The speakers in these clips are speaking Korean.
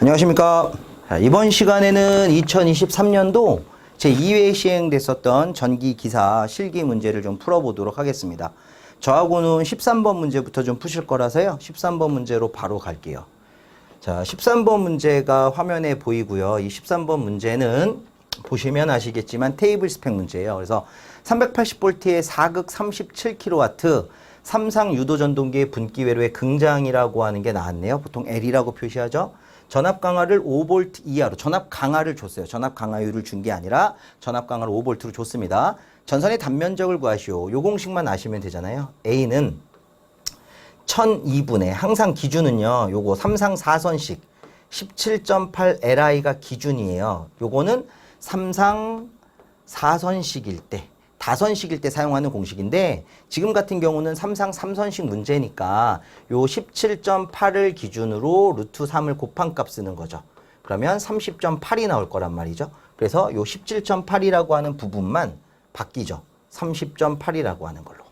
안녕하십니까. 이번 시간에는 2023년도 제2회 시행됐었던 전기기사 실기 문제를 좀 풀어보도록 하겠습니다. 저하고는 13번 문제부터 좀 푸실 거라서요. 13번 문제로 바로 갈게요. 자, 13번 문제가 화면에 보이고요. 이 13번 문제는 보시면 아시겠지만 테이블 스펙 문제예요. 그래서 380V의 4극 37kW 삼상 유도전동기의 분기 회로의 긍장이라고 하는 게 나왔네요. 보통 L이라고 표시하죠. 전압 강하를 5V 이하로 전압 강하를 줬어요. 전압 강하율을 준 게 아니라 전압 강하를 5V로 줬습니다. 전선의 단면적을 구하시오. 요 공식만 아시면 되잖아요. A는 1002분의 항상 기준은요. 요거 삼상 4선식 17.8 LI가 기준이에요. 요거는 삼상 4선식일 때 다선식일 때 사용하는 공식인데 지금 같은 경우는 삼상 3선식 문제니까 요 17.8을 기준으로 루트 3을 곱한 값 쓰는 거죠. 그러면 30.8이 나올 거란 말이죠. 그래서 요 17.8이라고 하는 부분만 바뀌죠. 30.8이라고 하는 걸로.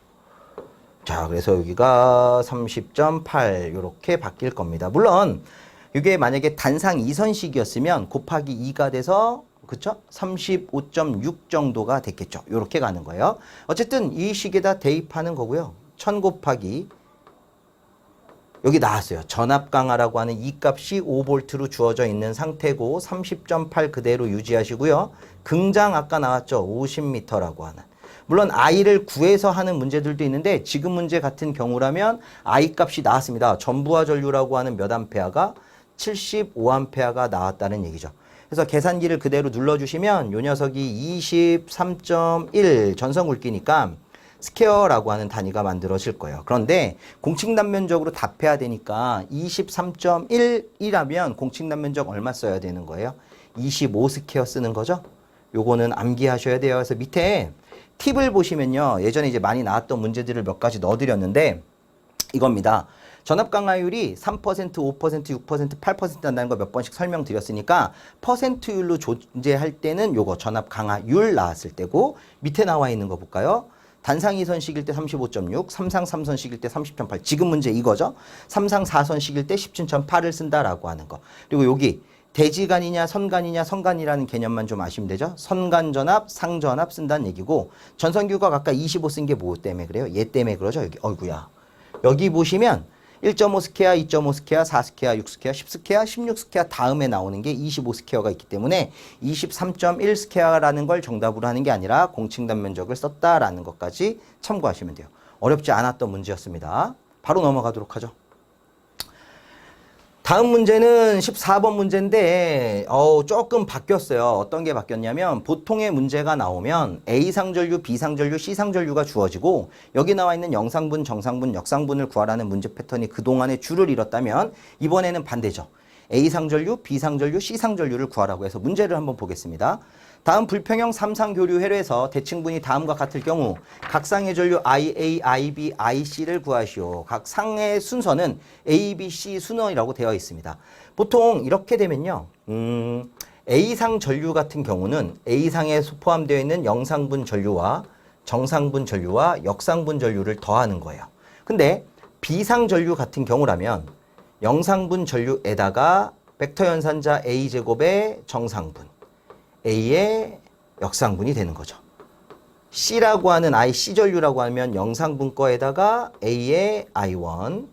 자, 그래서 여기가 30.8 요렇게 바뀔 겁니다. 물론 이게 만약에 단상 2선식이었으면 곱하기 2가 돼서 그쵸? 35.6 정도가 됐겠죠. 요렇게 가는 거예요. 어쨌든 이 식에다 대입하는 거고요. 1000 곱하기 여기 나왔어요. 전압 강하라고 하는 이 값이 5V로 주어져 있는 상태고 30.8 그대로 유지하시고요. 긍장 아까 나왔죠. 50m라고 하는. 물론 I를 구해서 하는 문제들도 있는데 지금 문제 같은 경우라면 I 값이 나왔습니다. 전부하 전류라고 하는 몇 암페어가 75암페어가 나왔다는 얘기죠. 그래서 계산기를 그대로 눌러주시면 요 녀석이 23.1 전선 굵기니까 스퀘어라고 하는 단위가 만들어질 거예요. 그런데 공식 단면적으로 답해야 되니까 23.1이라면 공식 단면적 얼마 써야 되는 거예요? 25 스퀘어 쓰는 거죠? 요거는 암기하셔야 돼요. 그래서 밑에 팁을 보시면요. 예전에 이제 많이 나왔던 문제들을 몇 가지 넣어드렸는데 이겁니다. 전압 강하율이 3%, 5%, 6%, 8% 한다는 거 몇 번씩 설명드렸으니까 퍼센트율로 존재할 때는 요거 전압 강하율 나왔을 때고 밑에 나와 있는 거 볼까요? 단상 2선식일 때 35.6, 삼상 3선식일 때 30.8. 지금 문제 이거죠. 삼상 4선식일 때 17.8을 쓴다라고 하는 거. 그리고 여기 대지간이냐 선간이냐 선간이라는 개념만 좀 아시면 되죠. 선간전압, 상전압 쓴다는 얘기고 전선규각 아까 25 쓴 게 뭐 때문에 그래요? 얘 때문에 그러죠. 여기 어이구야. 여기 보시면 1.5 스퀘어, 2.5 스퀘어, 4 스퀘어, 6 스퀘어, 10 스퀘어, 16 스퀘어 다음에 나오는 게 25 스퀘어가 있기 때문에 23.1 스퀘어라는 걸 정답으로 하는 게 아니라 공식 단면적을 썼다라는 것까지 참고하시면 돼요. 어렵지 않았던 문제였습니다. 바로 넘어가도록 하죠. 다음 문제는 14번 문제인데 조금 바뀌었어요. 어떤 게 바뀌었냐면 보통의 문제가 나오면 A상전류, B상전류, C상전류가 주어지고 여기 나와 있는 영상분, 정상분, 역상분을 구하라는 문제 패턴이 그동안에 줄을 잃었다면 이번에는 반대죠. A상전류, B상전류, C상전류를 구하라고 해서 문제를 한번 보겠습니다. 다음 불평형 삼상교류 회로에서 대칭분이 다음과 같을 경우 각 상의 전류 IA, IB, IC를 구하시오. 각 상의 순서는 A, B, C 순서이라고 되어 있습니다. 보통 이렇게 되면요. A상 전류 같은 경우는 A상에 포함되어 있는 영상분 전류와 정상분 전류와 역상분 전류를 더하는 거예요. 근데 B상 전류 같은 경우라면 영상분 전류에다가 벡터 연산자 A제곱의 정상분 A의 역상분이 되는 거죠. C라고 하는 IC 전류라고 하면 영상분 거에다가 A의 I1,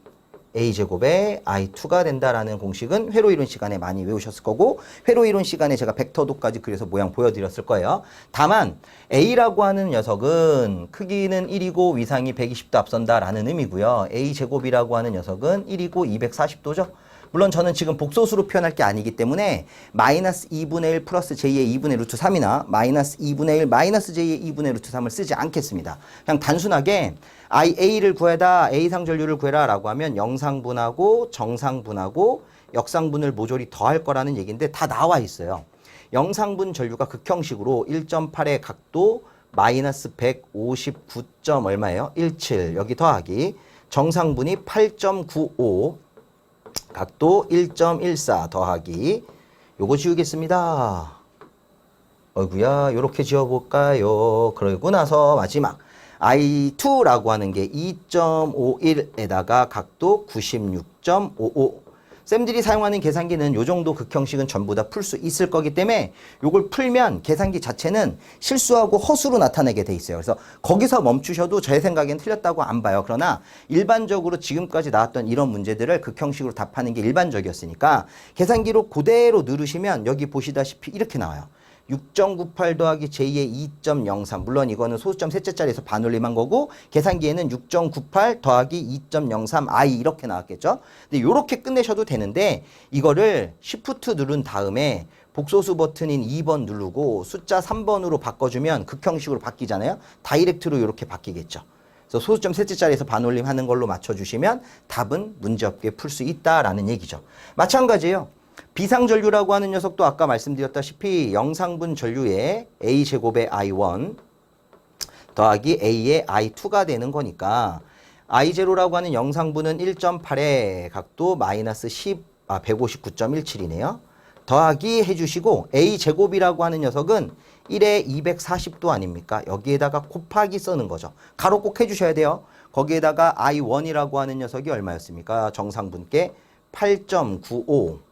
A제곱의 I2가 된다라는 공식은 회로 이론 시간에 많이 외우셨을 거고 회로 이론 시간에 제가 벡터도까지 그려서 모양 보여드렸을 거예요. 다만 A라고 하는 녀석은 크기는 1이고 위상이 120도 앞선다라는 의미고요. A제곱이라고 하는 녀석은 1이고 240도죠. 물론 저는 지금 복소수로 표현할 게 아니기 때문에 마이너스 2분의 1 플러스 J의 2분의 루트 3이나 마이너스 2분의 1 마이너스 J의 2분의 루트 3을 쓰지 않겠습니다. 그냥 단순하게 A를 구해다, A상 전류를 구해라 라고 하면 영상분하고 정상분하고 역상분을 모조리 더할 거라는 얘기인데 다 나와 있어요. 영상분 전류가 극형식으로 1.8의 각도 마이너스 159. 얼마예요? 17 여기 더하기 정상분이 8.95 각도 1.14 더하기 요거 지우겠습니다. 어이구야 요렇게 지어볼까요? 그러고 나서 마지막 I2라고 하는 게 2.51에다가 각도 96.55 쌤들이 사용하는 계산기는 요 정도 극형식은 전부 다 풀 수 있을 거기 때문에 요걸 풀면 계산기 자체는 실수하고 허수로 나타내게 돼 있어요. 그래서 거기서 멈추셔도 제 생각엔 틀렸다고 안 봐요. 그러나 일반적으로 지금까지 나왔던 이런 문제들을 극형식으로 답하는 게 일반적이었으니까 계산기로 그대로 누르시면 여기 보시다시피 이렇게 나와요. 6.98 더하기 j-의 2.03. 물론 이거는 소수점 셋째 자리에서 반올림한 거고 계산기에는 6.98 더하기 2.03i 이렇게 나왔겠죠. 근데 이렇게 끝내셔도 되는데 이거를 Shift 누른 다음에 복소수 버튼인 2번 누르고 숫자 3번으로 바꿔주면 극형식으로 바뀌잖아요. 다이렉트로 이렇게 바뀌겠죠. 그래서 소수점 셋째 자리에서 반올림 하는 걸로 맞춰주시면 답은 문제없게 풀 수 있다라는 얘기죠. 마찬가지예요. 비상전류라고 하는 녀석도 아까 말씀드렸다시피 영상분 전류의 a제곱의 i1 더하기 a의 i2가 되는 거니까 i0라고 하는 영상분은 1.8의 각도 마이너스 159.17이네요. 더하기 해주시고 a제곱이라고 하는 녀석은 1에 240도 아닙니까? 여기에다가 곱하기 쓰는 거죠. 가로 꼭 해주셔야 돼요. 거기에다가 i1이라고 하는 녀석이 얼마였습니까? 정상분께 8.95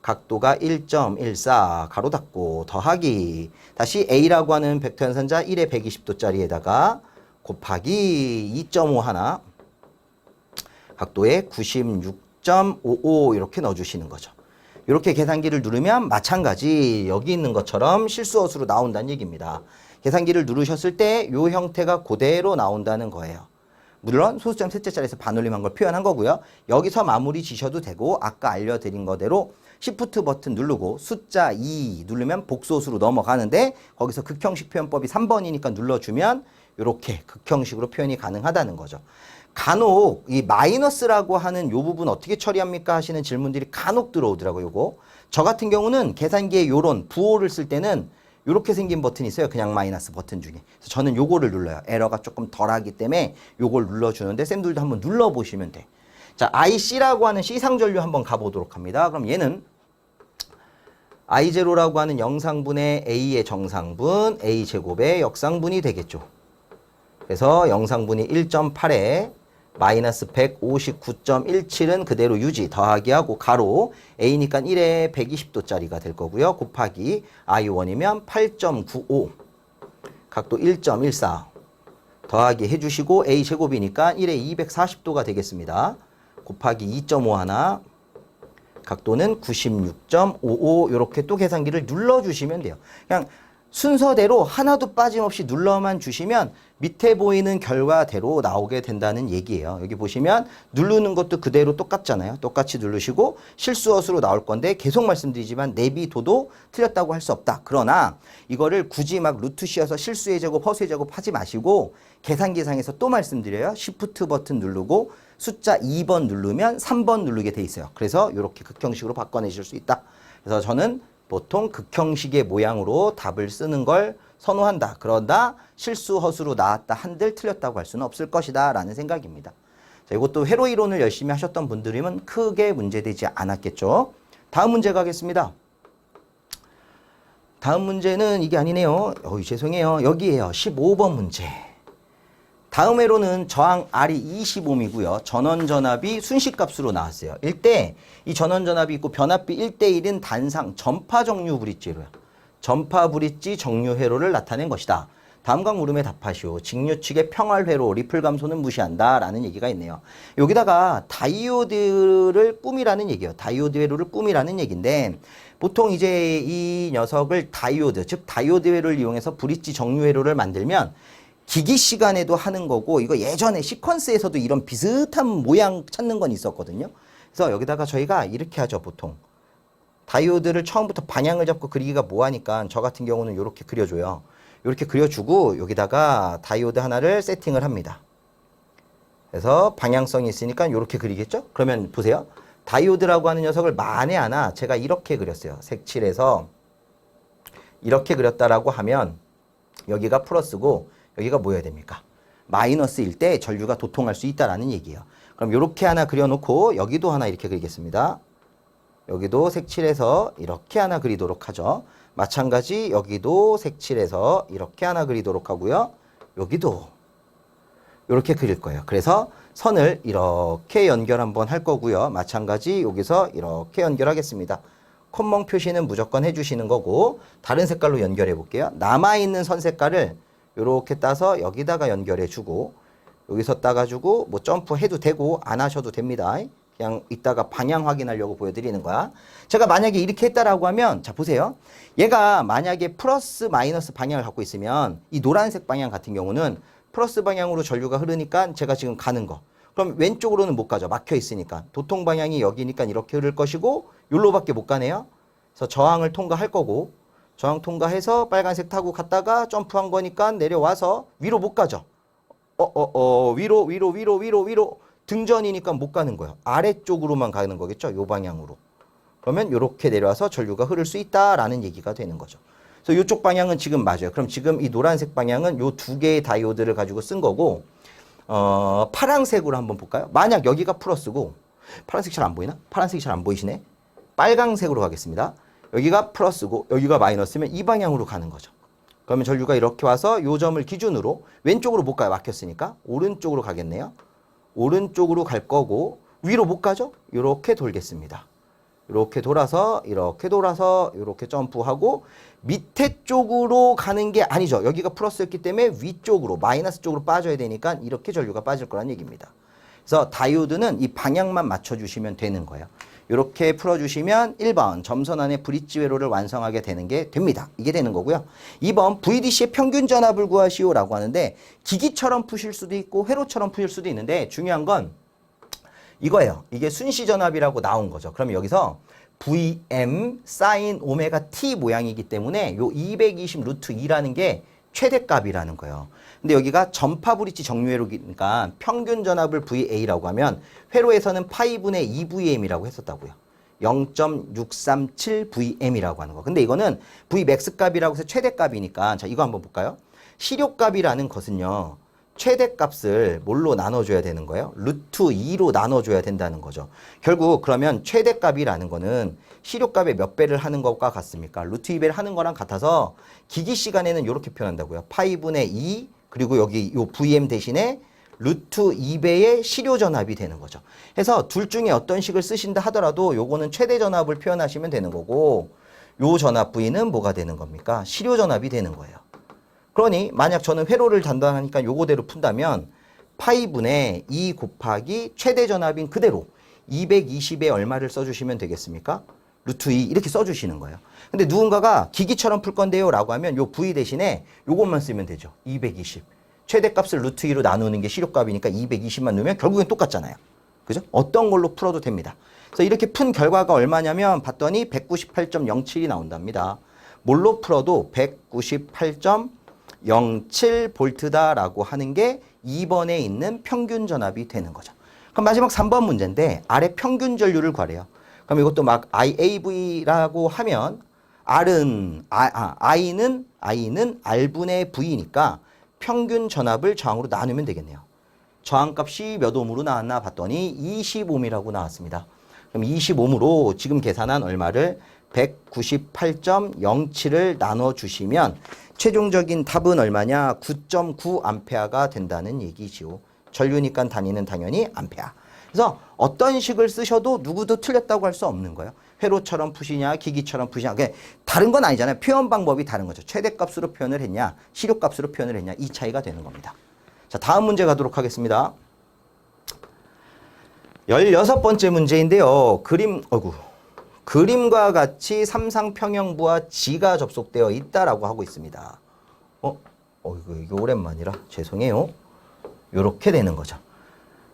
각도가 1.14 가로 닫고 더하기 다시 A라고 하는 벡터 연산자 1에 120도짜리에다가 곱하기 2.5 하나 각도에 96.55 이렇게 넣어주시는 거죠. 이렇게 계산기를 누르면 마찬가지 여기 있는 것처럼 실수허수로 나온다는 얘기입니다. 계산기를 누르셨을 때 이 형태가 그대로 나온다는 거예요. 물론 소수점 셋째 자리에서 반올림한 걸 표현한 거고요. 여기서 마무리 지셔도 되고 아까 알려드린 거대로 Shift 버튼 누르고 숫자 2 누르면 복소수로 넘어가는데 거기서 극형식 표현법이 3번이니까 눌러주면 이렇게 극형식으로 표현이 가능하다는 거죠. 간혹 이 마이너스라고 하는 요 부분 어떻게 처리합니까 하시는 질문들이 간혹 들어오더라고요. 요거. 저 같은 경우는 계산기에 요런 부호를 쓸 때는 이렇게 생긴 버튼이 있어요. 그냥 마이너스 버튼 중에. 그래서 저는 요거를 눌러요. 에러가 조금 덜하기 때문에 요걸 눌러주는데 쌤들도 한번 눌러보시면 돼. 자, IC라고 하는 C상전류 한번 가보도록 합니다. 그럼 얘는 I0라고 하는 영상분의 A의 정상분, A제곱의 역상분이 되겠죠. 그래서 영상분이 1.8에 마이너스 159.17은 그대로 유지, 더하기하고 가로 A니까 1에 120도짜리가 될 거고요. 곱하기 I1이면 8.95 각도 1.14 더하기 해주시고 A제곱이니까 1에 240도가 되겠습니다. 곱하기 2.5 하나 각도는 96.55 이렇게 또 계산기를 눌러주시면 돼요. 그냥 순서대로 하나도 빠짐없이 눌러만 주시면 밑에 보이는 결과대로 나오게 된다는 얘기예요. 여기 보시면 누르는 것도 그대로 똑같잖아요. 똑같이 누르시고 실수허수로 나올 건데 계속 말씀드리지만 내비둬도 틀렸다고 할 수 없다. 그러나 이거를 굳이 막 루트 씌어서 실수의 제곱, 허수의 제곱 하지 마시고 계산기상에서 또 말씀드려요. Shift 버튼 누르고 숫자 2번 누르면 3번 누르게 돼 있어요. 그래서 이렇게 극형식으로 바꿔내실 수 있다. 그래서 저는 보통 극형식의 모양으로 답을 쓰는 걸 선호한다. 그러나 실수 허수로 나왔다 한들 틀렸다고 할 수는 없을 것이다 라는 생각입니다. 자, 이것도 회로 이론을 열심히 하셨던 분들이면 크게 문제되지 않았겠죠. 다음 문제 가겠습니다. 다음 문제는 이게 아니네요. 죄송해요. 여기에요. 15번 문제. 다음 회로는 저항 R이 20ohm이고요. 전원전압이 순식값으로 나왔어요. 일대 이 전원전압이 있고 변압비 1대1인 단상 전파정류 브릿지로요. 전파 브릿지 정류 회로를 나타낸 것이다. 다음과 물음에 답하시오. 직류 측의 평활 회로, 리플 감소는 무시한다 라는 얘기가 있네요. 여기다가 다이오드를 꾸미라는 얘기예요. 다이오드 회로를 꾸미라는 얘기인데 보통 이제 이 녀석을 다이오드, 즉 다이오드 회로를 이용해서 브릿지 정류 회로를 만들면 기기 시간에도 하는 거고 이거 예전에 시퀀스에서도 이런 비슷한 모양 찾는 건 있었거든요. 그래서 여기다가 저희가 이렇게 하죠. 보통 다이오드를 처음부터 방향을 잡고 그리기가 뭐하니까 저 같은 경우는 이렇게 그려줘요. 이렇게 그려주고 여기다가 다이오드 하나를 세팅을 합니다. 그래서 방향성이 있으니까 이렇게 그리겠죠. 그러면 보세요. 다이오드라고 하는 녀석을 만에 하나 제가 이렇게 그렸어요. 색칠해서 이렇게 그렸다라고 하면 여기가 플러스고 여기가 뭐여야 됩니까? 마이너스일 때 전류가 도통할 수 있다라는 얘기예요. 그럼 이렇게 하나 그려놓고 여기도 하나 이렇게 그리겠습니다. 여기도 색칠해서 이렇게 하나 그리도록 하죠. 마찬가지 여기도 색칠해서 이렇게 하나 그리도록 하고요. 여기도 이렇게 그릴 거예요. 그래서 선을 이렇게 연결 한번 할 거고요. 마찬가지 여기서 이렇게 연결하겠습니다. 콧멍 표시는 무조건 해주시는 거고 다른 색깔로 연결해 볼게요. 남아있는 선 색깔을 이렇게 따서 여기다가 연결해 주고 여기서 따가지고 뭐 점프해도 되고 안 하셔도 됩니다. 그냥 이따가 방향 확인하려고 보여드리는 거야. 제가 만약에 이렇게 했다라고 하면 자 보세요. 얘가 만약에 플러스 마이너스 방향을 갖고 있으면 이 노란색 방향 같은 경우는 플러스 방향으로 전류가 흐르니까 제가 지금 가는 거. 그럼 왼쪽으로는 못 가죠. 막혀 있으니까. 도통 방향이 여기니까 이렇게 흐를 것이고 요로밖에 못 가네요. 그래서 저항을 통과할 거고 저항 통과해서 빨간색 타고 갔다가 점프한 거니까 내려와서 위로 못 가죠. 위로 등전이니까 못 가는 거예요. 아래쪽으로만 가는 거겠죠. 요 방향으로. 그러면 이렇게 내려와서 전류가 흐를 수 있다라는 얘기가 되는 거죠. 그래서 이쪽 방향은 지금 맞아요. 그럼 지금 이 노란색 방향은 요 두 개의 다이오드를 가지고 쓴 거고 파란색으로 한번 볼까요? 만약 여기가 플러스고 파란색 잘 안 보이나? 파란색이 잘 안 보이시네. 빨강색으로 가겠습니다. 여기가 플러스고 여기가 마이너스면 이 방향으로 가는 거죠. 그러면 전류가 이렇게 와서 요 점을 기준으로 왼쪽으로 못 가요. 막혔으니까. 오른쪽으로 가겠네요. 오른쪽으로 갈 거고 위로 못 가죠? 이렇게 돌겠습니다. 이렇게 돌아서 이렇게 점프하고 밑에 쪽으로 가는 게 아니죠. 여기가 플러스였기 때문에 위쪽으로 마이너스 쪽으로 빠져야 되니까 이렇게 전류가 빠질 거란 얘기입니다. 그래서 다이오드는 이 방향만 맞춰주시면 되는 거예요. 이렇게 풀어주시면 1번 점선 안에 브릿지 회로를 완성하게 되는 게 됩니다. 이게 되는 거고요. 2번 VDC의 평균 전압을 구하시오라고 하는데 기기처럼 푸실 수도 있고 회로처럼 푸실 수도 있는데 중요한 건 이거예요. 이게 순시 전압이라고 나온 거죠. 그럼 여기서 VM 사인 오메가 T 모양이기 때문에 요 220 루트 2라는 게 최대값이라는 거예요. 근데 여기가 전파 브릿지 정류회로니까 평균 전압을 VA라고 하면 회로에서는 파이분의 2VM이라고 했었다고요. 0.637VM이라고 하는 거. 근데 이거는 Vmax 값이라고 해서 최대값이니까 자 이거 한번 볼까요? 시료값이라는 것은요. 최대값을 뭘로 나눠줘야 되는 거예요? 루트 2로 나눠줘야 된다는 거죠. 결국 그러면 최대값이라는 거는 시료값의 몇 배를 하는 것과 같습니까? 루트 2배를 하는 거랑 같아서 기기 시간에는 이렇게 표현한다고요. 파이분의 2 그리고 여기 요 VM 대신에 루트 2배의 시료 전압이 되는 거죠. 해서 둘 중에 어떤 식을 쓰신다 하더라도 요거는 최대 전압을 표현하시면 되는 거고 요 전압 V는 뭐가 되는 겁니까? 시료 전압이 되는 거예요. 그러니 만약 저는 회로를 담당하니까 요거대로 푼다면 파이분의 2 곱하기 최대 전압인 그대로 220에 얼마를 써주시면 되겠습니까? 루트 2 이렇게 써주시는 거예요. 근데 누군가가 기기처럼 풀 건데요 라고 하면 요 V 대신에 요것만 쓰면 되죠. 220. 최대값을 루트 2로 나누는 게 시료값이니까 220만 넣으면 결국엔 똑같잖아요. 그죠? 어떤 걸로 풀어도 됩니다. 그래서 이렇게 푼 결과가 얼마냐면 봤더니 198.07이 나온답니다. 뭘로 풀어도 198.07V다라고 하는 게 2번에 있는 평균 전압이 되는 거죠. 그럼 마지막 3번 문제인데 아래 평균 전류를 구하래요. 그럼 이것도 막 IAV라고 하면 R은 I는 R분의 V니까 평균 전압을 저항으로 나누면 되겠네요. 저항값이 몇 옴으로 나왔나 봤더니 20옴이라고 나왔습니다. 그럼 20옴으로 지금 계산한 얼마를 198.07을 나눠주시면 최종적인 답은 얼마냐? 9.9A가 된다는 얘기지요. 전류니까 단위는 당연히 암페아. 그래서 어떤 식을 쓰셔도 누구도 틀렸다고 할 수 없는 거예요. 회로처럼 푸시냐 기기처럼 푸시냐. 다른 건 아니잖아요. 표현 방법이 다른 거죠. 최대값으로 표현을 했냐 시료값으로 표현을 했냐 이 차이가 되는 겁니다. 자 다음 문제 가도록 하겠습니다. 16번째 문제인데요. 그림과 같이 삼상평형부와 G가 접속되어 있다라고 하고 있습니다. 이거 오랜만이라 죄송해요. 요렇게 되는 거죠.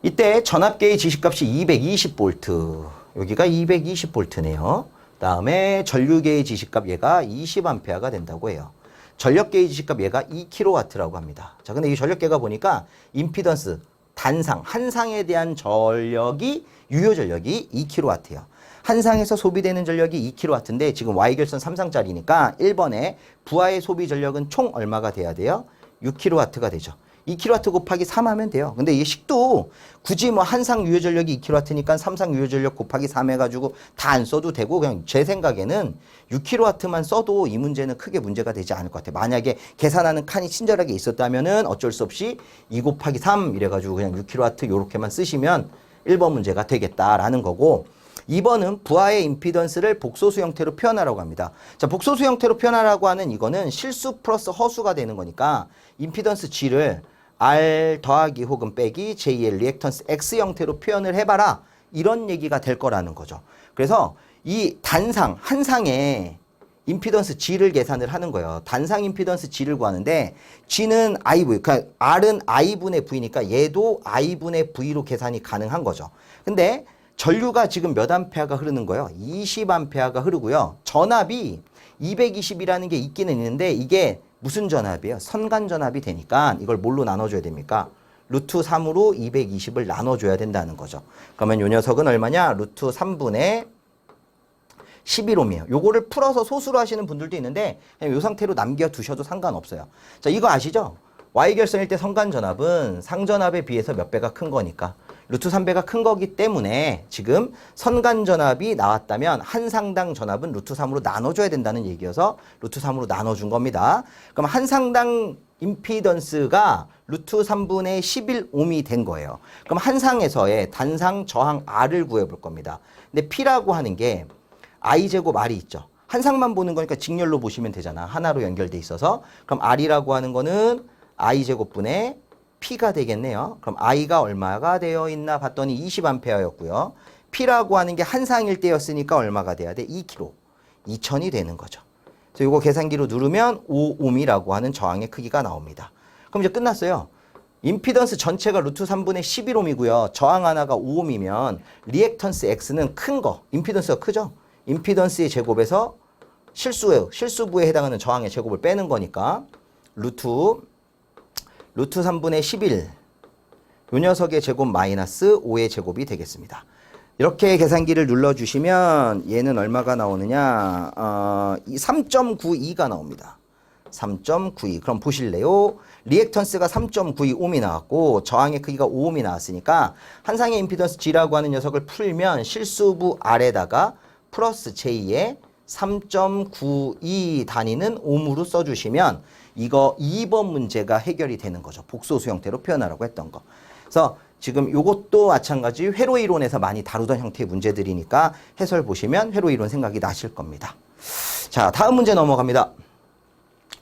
이때 전압계의 지시값이 220V, 여기가 220V네요. 다음에 전류계의 지시값 얘가 20A가 된다고 해요. 전력계의 지시값 얘가 2kW라고 합니다. 자, 근데 이 전력계가 보니까 임피던스, 단상, 한 상에 대한 전력이 유효 전력이 2kW예요. 한 상에서 소비되는 전력이 2kW인데 지금 Y결선 3상짜리니까 1번에 부하의 소비 전력은 총 얼마가 돼야 돼요? 6kW가 되죠. 2kW 곱하기 3 하면 돼요. 근데 이게 식도 굳이 뭐 한상 유효전력이 2kW니까 삼상 유효전력 곱하기 3 해가지고 다 안 써도 되고 그냥 제 생각에는 6kW만 써도 이 문제는 크게 문제가 되지 않을 것 같아요. 만약에 계산하는 칸이 친절하게 있었다면은 어쩔 수 없이 2 곱하기 3 이래가지고 그냥 6kW 요렇게만 쓰시면 1번 문제가 되겠다라는 거고 2번은 부하의 임피던스를 복소수 형태로 표현하라고 합니다. 자, 복소수 형태로 표현하라고 하는 이거는 실수 플러스 허수가 되는 거니까 임피던스 G를 R 더하기 혹은 빼기 JL 리액턴스 X 형태로 표현을 해봐라. 이런 얘기가 될 거라는 거죠. 그래서 이 단상, 한 상에 임피던스 G를 계산을 하는 거예요. 단상 임피던스 G를 구하는데 G는 IV, 그러니까 R은 I분의 V니까 얘도 I분의 V로 계산이 가능한 거죠. 근데 전류가 지금 몇 암페어가 흐르는 거예요? 20암페어가 흐르고요. 전압이 220이라는 게 있기는 있는데 이게 무슨 전압이에요? 선간 전압이 되니까 이걸 뭘로 나눠줘야 됩니까? 루트 3으로 220을 나눠줘야 된다는 거죠. 그러면 이 녀석은 얼마냐? 루트 3분의 11옴이에요. 요거를 풀어서 소수로 하시는 분들도 있는데 그냥 이 상태로 남겨두셔도 상관없어요. 자, 이거 아시죠? Y결선일 때 선간전압은 상전압에 비해서 몇 배가 큰 거니까 루트 3배가 큰 거기 때문에 지금 선간전압이 나왔다면 한 상당 전압은 루트 3으로 나눠줘야 된다는 얘기여서 루트 3으로 나눠준 겁니다. 그럼 한 상당 임피던스가 루트 3분의 11옴이 된 거예요. 그럼 한 상에서의 단상 저항 R을 구해볼 겁니다. 근데 P라고 하는 게 I제곱 R이 있죠. 한 상만 보는 거니까 직렬로 보시면 되잖아. 하나로 연결돼 있어서. 그럼 R이라고 하는 거는 I제곱분의 P가 되겠네요. 그럼 I가 얼마가 되어 있나 봤더니 20A였고요. P라고 하는 게 한 상일 때였으니까 얼마가 돼야 돼? 2kg. 2000이 되는 거죠. 그래서 이거 계산기로 누르면 5옴이라고 하는 저항의 크기가 나옵니다. 그럼 이제 끝났어요. 임피던스 전체가 루트 3분의 11옴이고요. 저항 하나가 5옴이면 리액턴스 X는 큰 거, 임피던스가 크죠? 임피던스의 제곱에서 실수부에 해당하는 저항의 제곱을 빼는 거니까 루트 3분의 11 요 녀석의 제곱 마이너스 5의 제곱이 되겠습니다. 이렇게 계산기를 눌러주시면 얘는 얼마가 나오느냐 3.92가 나옵니다. 3.92 그럼 보실래요? 리액턴스가 3.92옴이 나왔고 저항의 크기가 5옴이 나왔으니까 한상의 임피던스 G라고 하는 녀석을 풀면 실수부 R에다가 플러스 J의 3.92 단위는 옴으로 써주시면 이거 2번 문제가 해결이 되는 거죠. 복소수 형태로 표현하라고 했던 거. 그래서 지금 요것도 마찬가지 회로 이론에서 많이 다루던 형태의 문제들이니까 해설 보시면 회로 이론 생각이 나실 겁니다. 자, 다음 문제 넘어갑니다.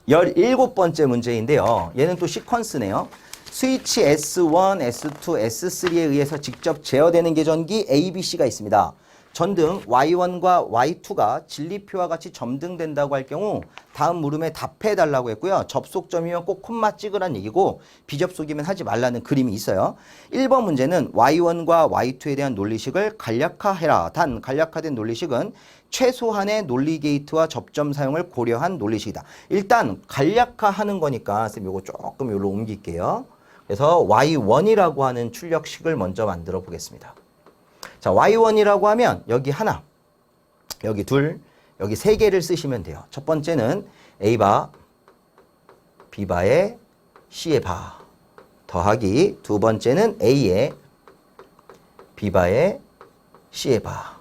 17번째 문제인데요. 얘는 또 시퀀스네요. 스위치 S1, S2, S3에 의해서 직접 제어되는 계전기 ABC가 있습니다. 전등 Y1과 Y2가 진리표와 같이 점등된다고 할 경우 다음 물음에 답해달라고 했고요. 접속점이면 꼭 콤마 찍으란 얘기고 비접속이면 하지 말라는 그림이 있어요. 1번 문제는 Y1과 Y2에 대한 논리식을 간략화해라. 단 간략화된 논리식은 최소한의 논리 게이트와 접점 사용을 고려한 논리식이다. 일단 간략화하는 거니까 쌤 요거 조금 요로 옮길게요. 그래서 Y1이라고 하는 출력식을 먼저 만들어 보겠습니다. 자, Y1이라고 하면 여기 하나, 여기 둘, 여기 세 개를 쓰시면 돼요. 첫 번째는 A바, B바에 C의 바 더하기 두 번째는 A에 B바에 C의 바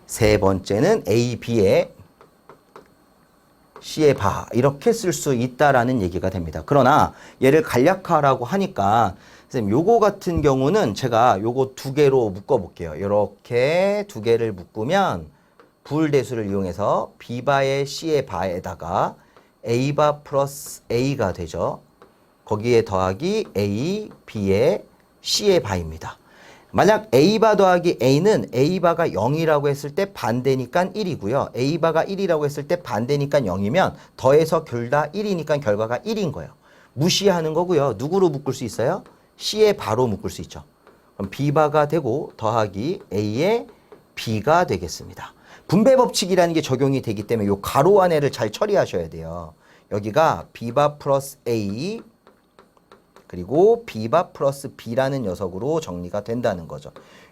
세 번째는 A, B에 C의 바 이렇게 쓸 수 있다라는 얘기가 됩니다. 그러나 얘를 간략화라고 하니까 선생님 요거 같은 경우는 제가 요거 두 개로 묶어 볼게요. 이렇게 두 개를 묶으면 부울대수를 이용해서 B바의 C의 바에다가 A바 플러스 A가 되죠. 거기에 더하기 A, B의 C의 바입니다. 만약 A바 더하기 A는 A바가 0이라고 했을 때 반대니까 1이고요. A바가 1이라고 했을 때 반대니까 0이면 더해서 둘 다 1이니까 결과가 1인 거예요. 무시하는 거고요. 누구로 묶을 수 있어요? C의 바로 묶을 수 있죠. 그럼 B바가 되고 더하기 A의 B가 되겠습니다. 분배 법칙이라는 게 적용이 되기 때문에 요 가로 안에를 잘 처리하셔야 돼요. 여기가 B바 플러스 A 그리고 B바 플러스 B라는 녀석으로 정리가 된다는 거죠.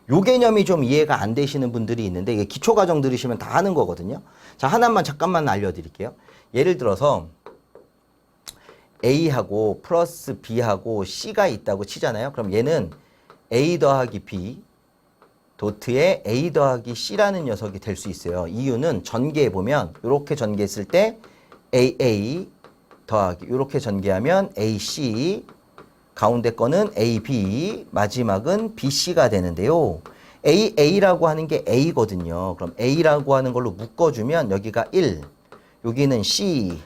요 개념이 좀 이해가 안 되시는 분들이 있는데 이게 기초과정 들으시면 다 하는 거거든요. 자, 하나만 잠깐만 알려드릴게요. 예를 들어서 A하고 플러스 B하고 C가 있다고 치잖아요. 그럼 얘는 A 더하기 B 도트에 A 더하기 C라는 녀석이 될 수 있어요. 이유는 전개해 보면 이렇게 전개했을 때 AA 더하기 이렇게 전개하면 AC 가운데 거는 AB 마지막은 BC가 되는데요. AA라고 하는 게 A거든요. 그럼 A라고 하는 걸로 묶어주면 여기가 1, 여기는 C,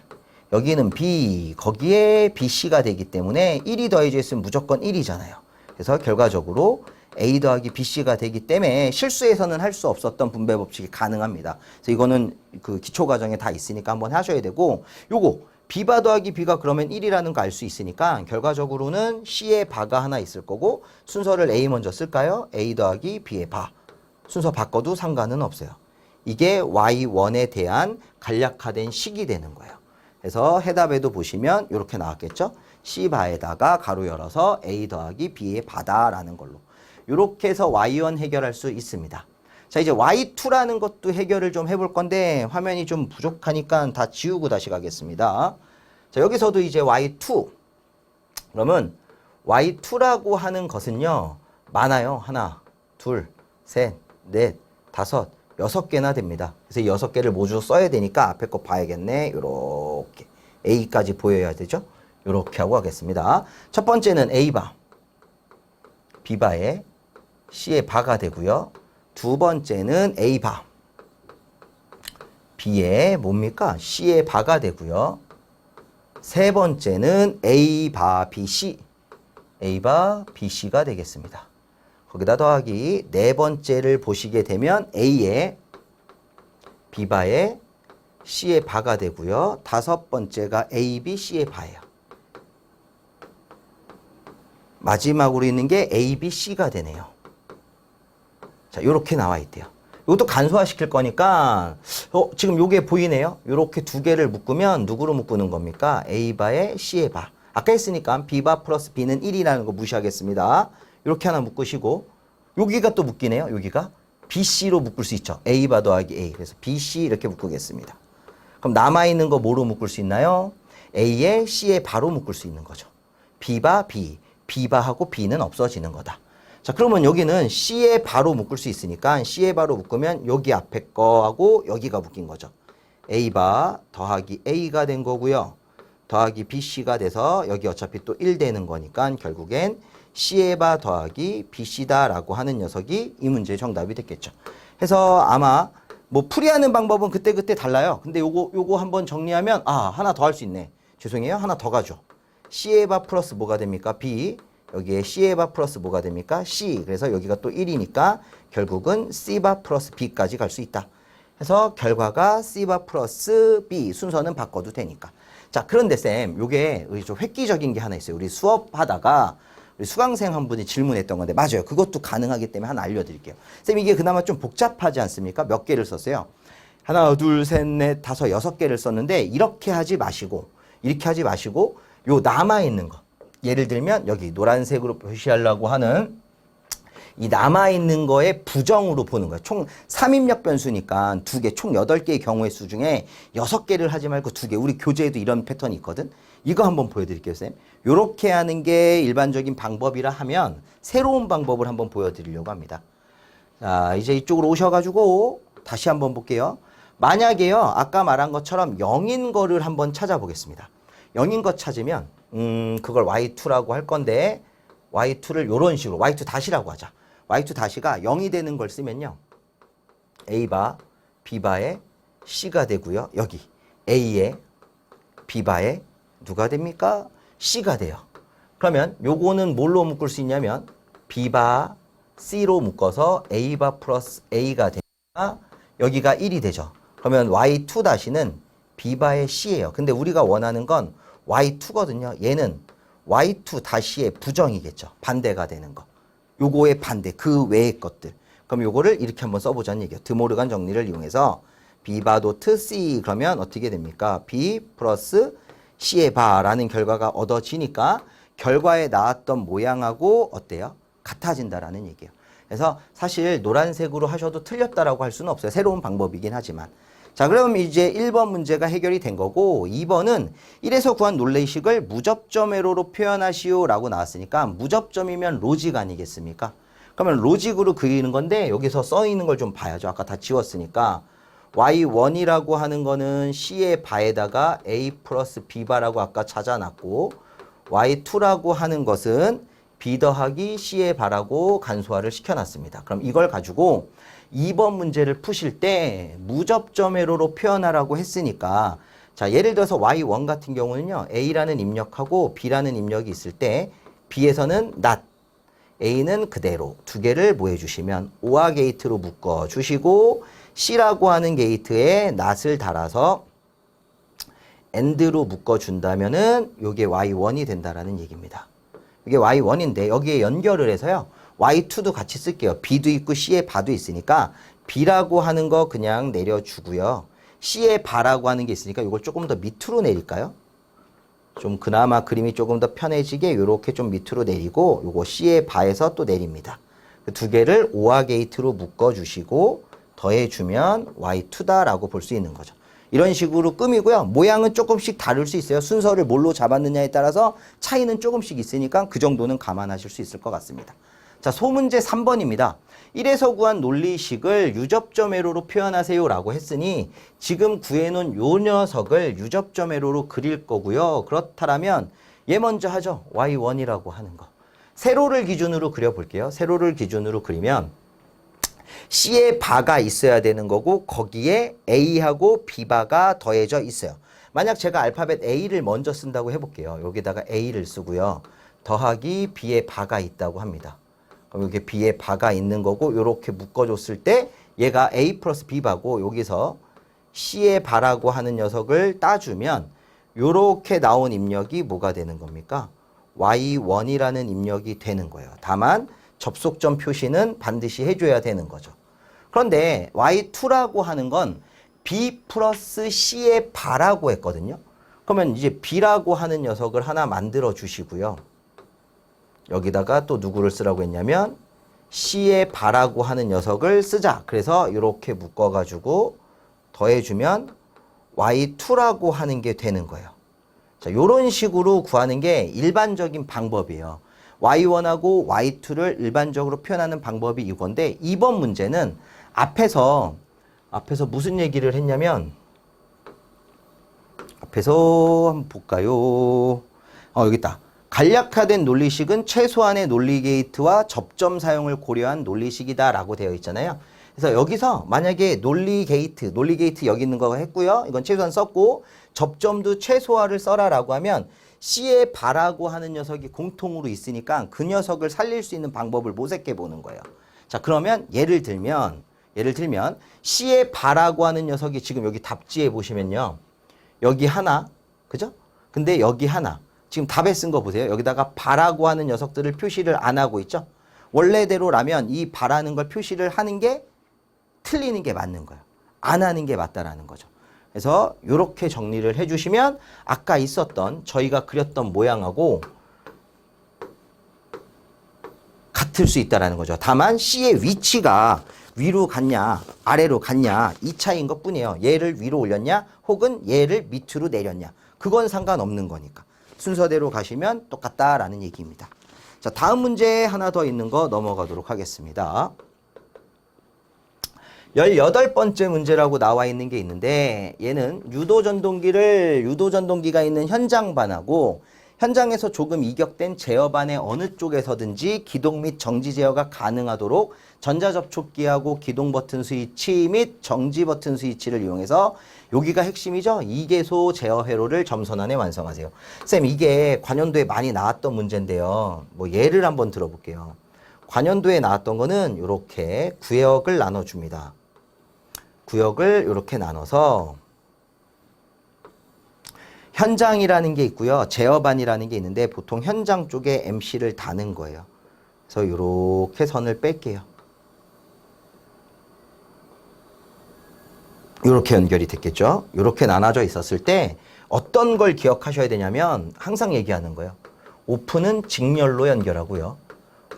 여기는 B, 거기에 BC가 되기 때문에 1이 더해져 있으면 무조건 1이잖아요. 그래서 결과적으로 A 더하기 BC가 되기 때문에 실수에서는 할 수 없었던 분배 법칙이 가능합니다. 그래서 이거는 그 기초 과정에 다 있으니까 한번 하셔야 되고, 요거 B바 더하기 B가 그러면 1이라는 거 알 수 있으니까 결과적으로는 C에 바가 하나 있을 거고 순서를 A 먼저 쓸까요? A 더하기 B의 바. 순서 바꿔도 상관은 없어요. 이게 Y1에 대한 간략화된 식이 되는 거예요. 그래서 해답에도 보시면 이렇게 나왔겠죠? C바에다가 가로 열어서 A 더하기 B의 바다라는 걸로. 이렇게 해서 Y1 해결할 수 있습니다. 자, 이제 Y2라는 것도 해결을 좀 해볼 건데 화면이 좀 부족하니까 다 지우고 다시 가겠습니다. 자, 여기서도 이제 Y2. 그러면 Y2라고 하는 것은요. 많아요. 하나, 둘, 셋, 넷, 다섯, 6개나 됩니다. 그래서 6개를 모두 써야 되니까 앞에 거 봐야겠네. 요렇게 A까지 보여야 되죠. 요렇게 하고 가겠습니다. 첫 번째는 A바, B바에 C의 바가 되고요. 두 번째는 A바, B의 뭡니까? C의 바가 되고요. 세 번째는 A바, BC, A바, BC가 되겠습니다. 거기다 더하기 네 번째를 보시게 되면 A의 B바에 C의 바가 되고요. 다섯 번째가 AB, C의 바예요. 마지막으로 있는 게 ABC가 되네요. 자, 요렇게 나와 있대요. 이것도 간소화시킬 거니까 지금 요게 보이네요. 요렇게 두 개를 묶으면 누구로 묶는 겁니까? A바에 C의 바. 아까 했으니까 B바 플러스 B는 1이라는 거 무시하겠습니다. 이렇게 하나 묶으시고 여기가 또 묶이네요. 여기가 BC로 묶을 수 있죠. A바 더하기 A. 그래서 BC 이렇게 묶겠습니다. 그럼 남아있는 거 뭐로 묶을 수 있나요? A에 C의 바로 묶을 수 있는 거죠. B바 B. B바하고 B는 없어지는 거다. 자, 그러면 여기는 C에 바로 묶을 수 있으니까 C에 바로 묶으면 여기 앞에 거하고 여기가 묶인 거죠. A바 더하기 A가 된 거고요. 더하기 BC가 돼서 여기 어차피 또 1 되는 거니까 결국엔 C에 바 더하기 BC다라고 하는 녀석이 이 문제의 정답이 됐겠죠. 그래서 아마 뭐 풀이하는 방법은 그때그때 달라요. 근데 요거 한번 정리하면 하나 더 할 수 있네. 죄송해요. 하나 더 가죠. C에 바 플러스 뭐가 됩니까? B. 여기에 C에 바 플러스 뭐가 됩니까? C. 그래서 여기가 또 1이니까 결국은 C바 플러스 B까지 갈 수 있다. 그래서 결과가 C바 플러스 B. 순서는 바꿔도 되니까. 자, 그런데 쌤, 요게 좀 획기적인 게 하나 있어요. 우리 수업하다가 우리 수강생 한 분이 질문했던 건데 맞아요. 그것도 가능하기 때문에 하나 알려드릴게요. 쌤, 이게 그나마 좀 복잡하지 않습니까? 몇 개를 썼어요? 하나, 둘, 셋, 넷, 다섯, 6개를 썼는데 이렇게 하지 마시고 요 남아있는 거. 예를 들면 여기 노란색으로 표시하려고 하는 이 남아있는 거에 부정으로 보는 거예요. 총 3입력 변수니까 2개, 총 8개의 경우의 수 중에 6개를 하지 말고 2개. 우리 교재에도 이런 패턴이 있거든. 이거 한번 보여드릴게요, 쌤. 요렇게 하는 게 일반적인 방법이라 하면 새로운 방법을 한번 보여드리려고 합니다. 자, 이제 이쪽으로 오셔가지고 다시 한번 볼게요. 만약에요, 아까 말한 것처럼 0인 거를 한번 찾아보겠습니다. 0인 거 찾으면 그걸 Y2라고 할 건데 Y2를 요런 식으로 Y2 다시라고 하자. Y2 다시가 0이 되는 걸 쓰면요. A바, B바에 C가 되고요. 여기 A에 B바에 누가 됩니까? C가 돼요. 그러면 요거는 뭘로 묶을 수 있냐면 B바 C로 묶어서 A바 플러스 A가 되니까 여기가 1이 되죠. 그러면 Y2 다시는 B바의 C예요. 근데 우리가 원하는 건 Y2거든요. 얘는 Y2 다시의 부정이겠죠. 반대가 되는 거. 요거의 반대, 그 외의 것들. 그럼 요거를 이렇게 한번 써보자는 얘기예요. 드모르간 정리를 이용해서 B바 도트 C 그러면 어떻게 됩니까? B 플러스 C의 바라는 결과가 얻어지니까 결과에 나왔던 모양하고 어때요? 같아진다라는 얘기예요. 그래서 사실 노란색으로 하셔도 틀렸다라고 할 수는 없어요. 새로운 방법이긴 하지만. 자, 그럼 이제 1번 문제가 해결이 된 거고 2번은 1에서 구한 논리식을 무접점 회로로 표현하시오 라고 나왔으니까 무접점이면 로직 아니겠습니까? 그러면 로직으로 그리는 건데 여기서 써 있는 걸 좀 봐야죠. 아까 다 지웠으니까 y1이라고 하는 거는 c의 바에다가 a 플러스 b바라고 아까 찾아놨고 y2라고 하는 것은 b 더하기 c의 바라고 간소화를 시켜놨습니다. 그럼 이걸 가지고 2번 문제를 푸실 때 무접점 회로로 표현하라고 했으니까 자, 예를 들어서 y1 같은 경우는요. a라는 입력하고 b라는 입력이 있을 때 b에서는 not, a는 그대로 두 개를 뭐 해주시면 OR 게이트로 묶어주시고 c라고 하는 게이트에 not을 달아서 and로 묶어준다면은 요게 y1이 된다라는 얘기입니다. 이게 y1인데 여기에 연결을 해서요. y2도 같이 쓸게요. b도 있고 c의 바도 있으니까 b라고 하는 거 그냥 내려주고요. c의 바라고 하는 게 있으니까 이걸 조금 더 밑으로 내릴까요? 좀 그나마 그림이 조금 더 편해지게 이렇게 좀 밑으로 내리고 요거 c의 바에서 또 내립니다. 그 두 개를 OR 게이트로 묶어주시고 더해주면 y2다라고 볼 수 있는 거죠. 이런 식으로 끔이고요. 모양은 조금씩 다를 수 있어요. 순서를 뭘로 잡았느냐에 따라서 차이는 조금씩 있으니까 그 정도는 감안하실 수 있을 것 같습니다. 자, 소문제 3번입니다. 1에서 구한 논리식을 유접점 회로로 표현하세요 라고 했으니 지금 구해놓은 요 녀석을 유접점 회로로 그릴 거고요. 그렇다면 얘 먼저 하죠. y1이라고 하는 거. 세로를 기준으로 그려볼게요. 세로를 기준으로 그리면 C의 바가 있어야 되는 거고 거기에 A하고 B바가 더해져 있어요. 만약 제가 알파벳 A를 먼저 쓴다고 해볼게요. 여기다가 A를 쓰고요. 더하기 B의 바가 있다고 합니다. 그럼 여기 B의 바가 있는 거고 이렇게 묶어줬을 때 얘가 A 플러스 B바고 여기서 C의 바라고 하는 녀석을 따주면 이렇게 나온 입력이 뭐가 되는 겁니까? Y1이라는 입력이 되는 거예요. 다만 접속점 표시는 반드시 해줘야 되는 거죠. 그런데 y2라고 하는 건 b 플러스 c의 바라고 했거든요. 그러면 이제 b라고 하는 녀석을 하나 만들어 주시고요. 여기다가 또 누구를 쓰라고 했냐면 c의 바라고 하는 녀석을 쓰자. 그래서 이렇게 묶어가지고 더해주면 y2라고 하는 게 되는 거예요. 자, 요런 식으로 구하는 게 일반적인 방법이에요. y1하고 y2를 일반적으로 표현하는 방법이 이건데 2번 문제는 앞에서 무슨 얘기를 했냐면 앞에서 한번 볼까요? 여기 있다. 간략화된 논리식은 최소한의 논리 게이트와 접점 사용을 고려한 논리식이다 라고 되어 있잖아요. 그래서 여기서 만약에 논리 게이트 여기 있는 거 했고요. 이건 최소한 썼고 접점도 최소화를 써라 라고 하면 C의 바라고 하는 녀석이 공통으로 있으니까 그 녀석을 살릴 수 있는 방법을 모색해 보는 거예요. 자, 그러면 예를 들면 C의 바라고 하는 녀석이 지금 여기 답지에 보시면요. 여기 하나, 그죠? 근데 여기 하나. 지금 답에 쓴 거 보세요. 여기다가 바라고 하는 녀석들을 표시를 안 하고 있죠? 원래대로라면 이 바라는 걸 표시를 하는 게 틀리는 게 맞는 거예요. 안 하는 게 맞다라는 거죠. 그래서 이렇게 정리를 해주시면 아까 있었던 저희가 그렸던 모양하고 같을 수 있다는 거죠. 다만 C의 위치가 위로 갔냐 아래로 갔냐 이 차이인 것 뿐이에요. 얘를 위로 올렸냐 혹은 얘를 밑으로 내렸냐 그건 상관없는 거니까 순서대로 가시면 똑같다라는 얘기입니다. 자, 다음 문제 하나 더 있는 거 넘어가도록 하겠습니다. 18번째 문제라고 나와 있는 게 있는데 얘는 유도전동기가 있는 현장반하고 현장에서 조금 이격된 제어반의 어느 쪽에서든지 기동 및 정지 제어가 가능하도록 전자접촉기하고 기동 버튼 스위치 및 정지 버튼 스위치를 이용해서 여기가 핵심이죠. 이계소 제어 회로를 점선 안에 완성하세요. 쌤, 이게 관연도에 많이 나왔던 문제인데요. 뭐 예를 한번 들어볼게요. 관연도에 나왔던 거는 이렇게 구역을 나눠줍니다. 구역을 이렇게 나눠서 현장이라는 게 있고요. 제어반이라는 게 있는데 보통 현장 쪽에 MC를 다는 거예요. 그래서 이렇게 선을 뺄게요. 이렇게 연결이 됐겠죠. 이렇게 나눠져 있었을 때 어떤 걸 기억하셔야 되냐면 항상 얘기하는 거예요. 오픈은 직렬로 연결하고요.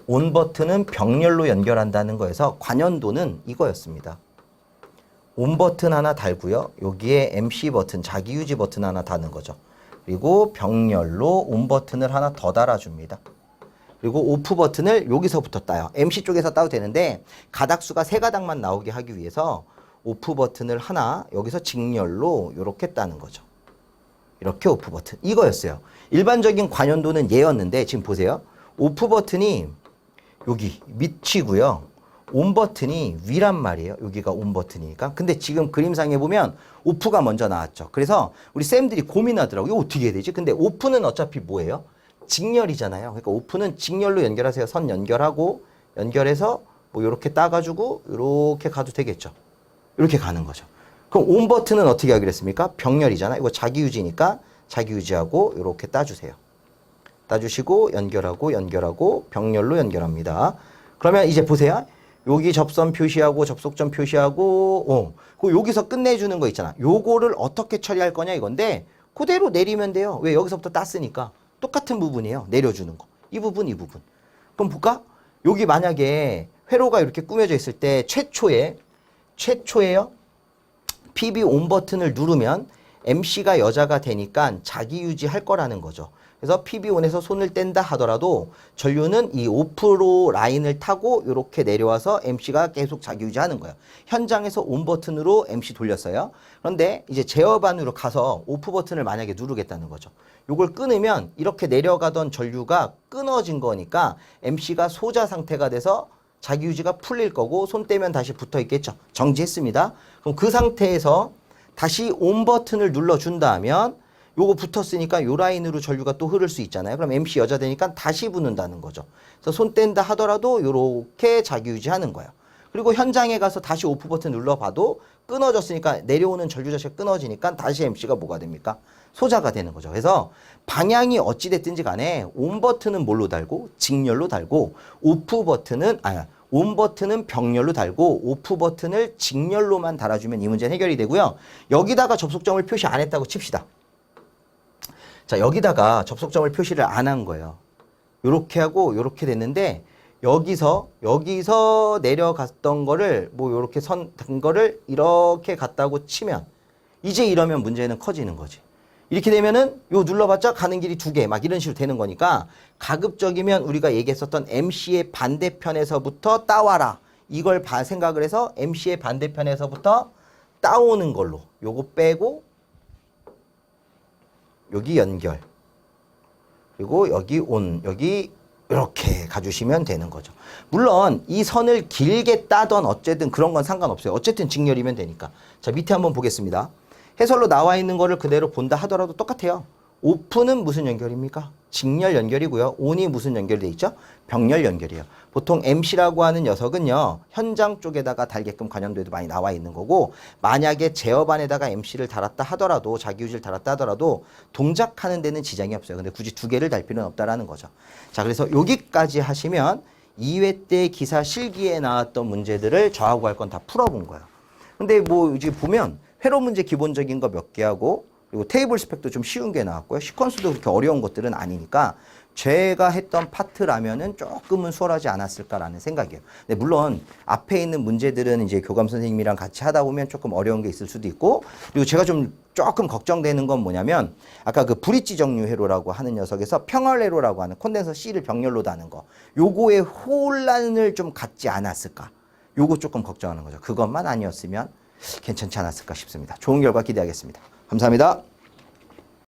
온 버튼은 병렬로 연결한다는 거에서 관연도는 이거였습니다. 온 버튼 하나 달고요. 여기에 MC 버튼, 자기 유지 버튼 하나 다는 거죠. 그리고 병렬로 온 버튼을 하나 더 달아줍니다. 그리고 오프 버튼을 여기서부터 따요. MC 쪽에서 따도 되는데 가닥수가 3가닥만 나오게 하기 위해서 오프 버튼을 하나 여기서 직렬로 이렇게 따는 거죠. 이렇게 오프 버튼. 이거였어요. 일반적인 관연도는 얘였는데 지금 보세요. 오프 버튼이 여기 밑이고요. 온 버튼이 위란 말이에요. 여기가 온 버튼이니까. 근데 지금 그림상에 보면 오프가 먼저 나왔죠. 그래서 우리 쌤들이 고민하더라고요. 이거 어떻게 해야 되지? 근데 오프는 어차피 뭐예요? 직렬이잖아요. 그러니까 오프는 직렬로 연결하세요. 선 연결하고 연결해서 뭐 이렇게 따가지고 이렇게 가도 되겠죠. 이렇게 가는 거죠. 그럼 온 버튼은 어떻게 하기로 했습니까? 병렬이잖아요. 이거 자기 유지니까 자기 유지하고 이렇게 따주세요. 따주시고 연결하고 연결하고 병렬로 연결합니다. 그러면 이제 보세요. 여기 접선 표시하고 접속점 표시하고 그 여기서 끝내주는 거 있잖아. 요거를 어떻게 처리할 거냐 이건데 그대로 내리면 돼요. 왜? 여기서부터 땄으니까. 똑같은 부분이에요. 내려주는 거. 이 부분, 이 부분. 그럼 볼까? 여기 만약에 회로가 이렇게 꾸며져 있을 때 최초에요. PB 온 버튼을 누르면 MC가 여자가 되니까 자기 유지할 거라는 거죠. 그래서 PB 온에서 손을 뗀다 하더라도 전류는 이 오프로 라인을 타고 이렇게 내려와서 MC가 계속 자기 유지하는 거예요. 현장에서 온 버튼으로 MC 돌렸어요. 그런데 이제 제어반으로 가서 오프 버튼을 만약에 누르겠다는 거죠. 요걸 끊으면 이렇게 내려가던 전류가 끊어진 거니까 MC가 소자 상태가 돼서 자기 유지가 풀릴 거고 손 떼면 다시 붙어 있겠죠. 정지했습니다. 그럼 그 상태에서 다시 온 버튼을 눌러준다면 요거 붙었으니까 요 라인으로 전류가 또 흐를 수 있잖아요. 그럼 MC 여자 되니까 다시 붙는다는 거죠. 그래서 손 뗀다 하더라도 요렇게 자기 유지하는 거예요. 그리고 현장에 가서 다시 오프 버튼 눌러봐도 끊어졌으니까 내려오는 전류 자체가 끊어지니까 다시 MC가 뭐가 됩니까? 소자가 되는 거죠. 그래서 방향이 어찌됐든지 간에 온 버튼은 뭘로 달고 직렬로 달고 오프 버튼은 온 버튼은 병렬로 달고 오프 버튼을 직렬로만 달아주면 이 문제는 해결이 되고요. 여기다가 접속점을 표시 안 했다고 칩시다. 자, 여기다가 접속점을 표시를 안 한 거예요. 요렇게 하고 요렇게 됐는데 여기서 내려갔던 거를 뭐 요렇게 선 든 거를 이렇게 갔다고 치면 이제 이러면 문제는 커지는 거지. 이렇게 되면은 요 눌러봤자 가는 길이 2개 막 이런 식으로 되는 거니까 가급적이면 우리가 얘기했었던 MC의 반대편에서부터 따와라. 이걸 생각을 해서 MC의 반대편에서부터 따오는 걸로 요거 빼고 여기 연결 그리고 여기 온 여기 이렇게 가주시면 되는 거죠. 물론 이 선을 길게 따던 어쨌든 그런 건 상관없어요. 어쨌든 직렬이면 되니까. 자, 밑에 한번 보겠습니다. 해설로 나와 있는 거를 그대로 본다 하더라도 똑같아요. 오프는 무슨 연결입니까? 직렬 연결이고요. 온이 무슨 연결이 돼 있죠? 병렬 연결이에요. 보통 MC라고 하는 녀석은요. 현장 쪽에다가 달게끔 관연도에도 많이 나와 있는 거고 만약에 제어반에다가 MC를 달았다 하더라도 자기유지를 달았다 하더라도 동작하는 데는 지장이 없어요. 근데 굳이 2개를 달 필요는 없다라는 거죠. 자, 그래서 여기까지 하시면 2회 때 기사 실기에 나왔던 문제들을 저하고 할 건 다 풀어본 거예요. 근데 뭐 이제 보면 회로 문제 기본적인 거 몇 개 하고 그리고 테이블 스펙도 좀 쉬운 게 나왔고요. 시퀀스도 그렇게 어려운 것들은 아니니까 제가 했던 파트라면은 조금은 수월하지 않았을까라는 생각이에요. 근데 물론 앞에 있는 문제들은 이제 교감 선생님이랑 같이 하다 보면 조금 어려운 게 있을 수도 있고 그리고 제가 좀 조금 걱정되는 건 뭐냐면 아까 그 브릿지 정류 회로라고 하는 녀석에서 평활 회로라고 하는 콘덴서 C를 병렬로 다는 거 요거의 혼란을 좀 갖지 않았을까 요거 조금 걱정하는 거죠. 그것만 아니었으면 괜찮지 않았을까 싶습니다. 좋은 결과 기대하겠습니다. 감사합니다.